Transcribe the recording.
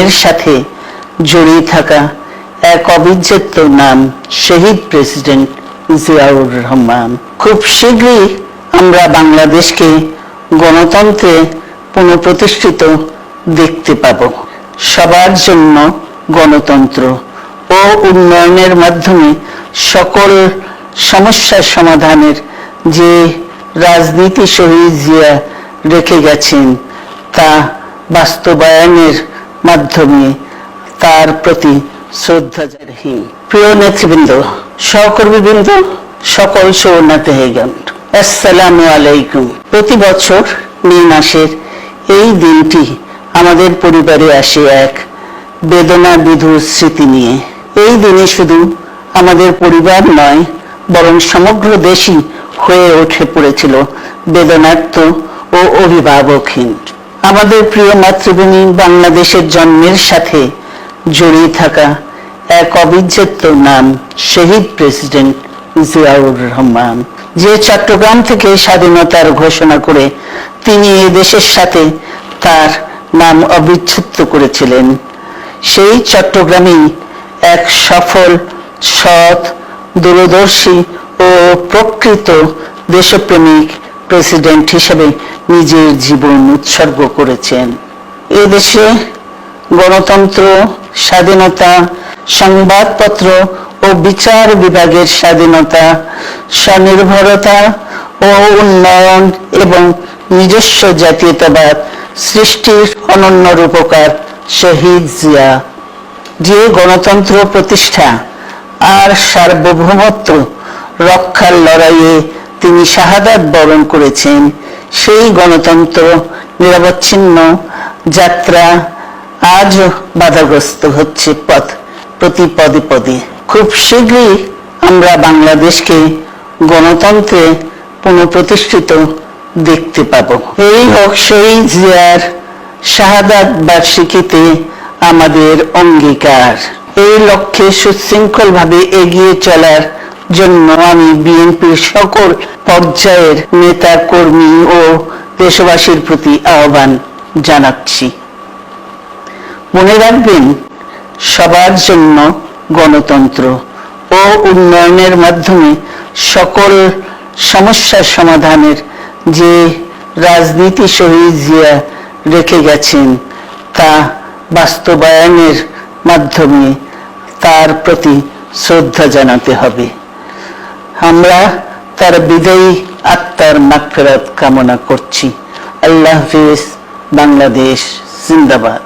জন্মের সাথে জড়িয়ে থাকা এক অবিচ্ছেদ্য নাম শহীদ প্রেসিডেন্ট জিয়াউর রহমান। খুব শীঘ্রই আমরা বাংলাদেশকে গণতন্ত্রে পুনঃপ্রতিষ্ঠিত দেখতে পাব। সবার জন্য গণতন্ত্র ও উন্নয়নের মাধ্যমে সকল সমস্যার সমাধানের যে রাজনীতি শহীদ জিয়া রেখে গেছেন তা বাস্তবায়নের মাধ্যমে তার প্রতি শ্রদ্ধা জানাই। প্রিয় নেতৃবৃন্দ, সহকর্মীবৃন্দ, সকল শরণার্থীগণ, আসসালামু আলাইকুম। প্রতি বছর মে মাসের এই দিনটি আমাদের পরিবারে আসে এক বেদনা বিধুর স্মৃতি নিয়ে। এই দিনে শুধু আমাদের পরিবার নয়, বরং সমগ্র দেশই হয়ে উঠে পড়েছিল বেদনার্ত ও অভিভাবকহীন। আমাদের প্রিয় মাতৃভূমি বাংলাদেশের জন্মের সাথে জড়িয়ে থাকা এক অবিচ্ছেদ্য নাম শহীদ প্রেসিডেন্ট জিয়াউর রহমান, যে চট্টগ্রাম থেকে স্বাধীনতার ঘোষণা করে তিনি এই দেশের সাথে তার নাম অবিচ্ছেদ্য করেছিলেন। সেই চট্টগ্রামেই এক সফল, সৎ, দূরদর্শী ও প্রকৃত দেশপ্রেমিক প্রেসিডেন্ট হিসেবে নিজের জীবন উৎসর্গ করেছেন। এদেশে গণতন্ত্র, স্বাধীনতা, সংবাদপত্র ও বিচার বিভাগের স্বাধীনতা, স্বনির্ভরতা ও উন্নয়ন এবং নিজস্ব জাতীয়তাবাদ সৃষ্টির অনন্য রূপকার শহীদ জিয়া, যে গণতন্ত্র প্রতিষ্ঠা আর সার্বভৌমত্ব রক্ষার লড়াইয়ে তিনি শাহাদাত বরণ করেছেন, সেই গণতন্ত্র নিরবচ্ছিন্ন যাত্রা আজও বাধাগ্রস্ত হচ্ছে প্রতি পদে পদে। খুব শীঘ্রই আমরা বাংলাদেশকে গণতন্ত্রে পুনঃপ্রতিষ্ঠিত দেখতে পাব। এই হোক শহীদ জিয়ার শাহাদাত বার্ষিকীতে আমাদের অঙ্গীকার। এই লক্ষ্যে সুশৃঙ্খলভাবে এগিয়ে চলার জন্য আমি বিএনপির সকল পর্যায়ের নেতা কর্মী ও দেশবাসীর প্রতি আহ্বান জানাচ্ছি। মনে রাখবেন, সবার জন্য গণতন্ত্র ও উন্নয়নের মাধ্যমে সকল সমস্যার সমাধানের যে রাজনীতি শহীদ জিয়া রেখে গেছেন তা বাস্তবায়নের মাধ্যমে তার প্রতি শ্রদ্ধা জানাতে হবে। আমরা তার বিদায়ী আত্মার মাগফিরাত কামনা করছি। আল্লাহ হাফেজ। বাংলাদেশ জিন্দাবাদ।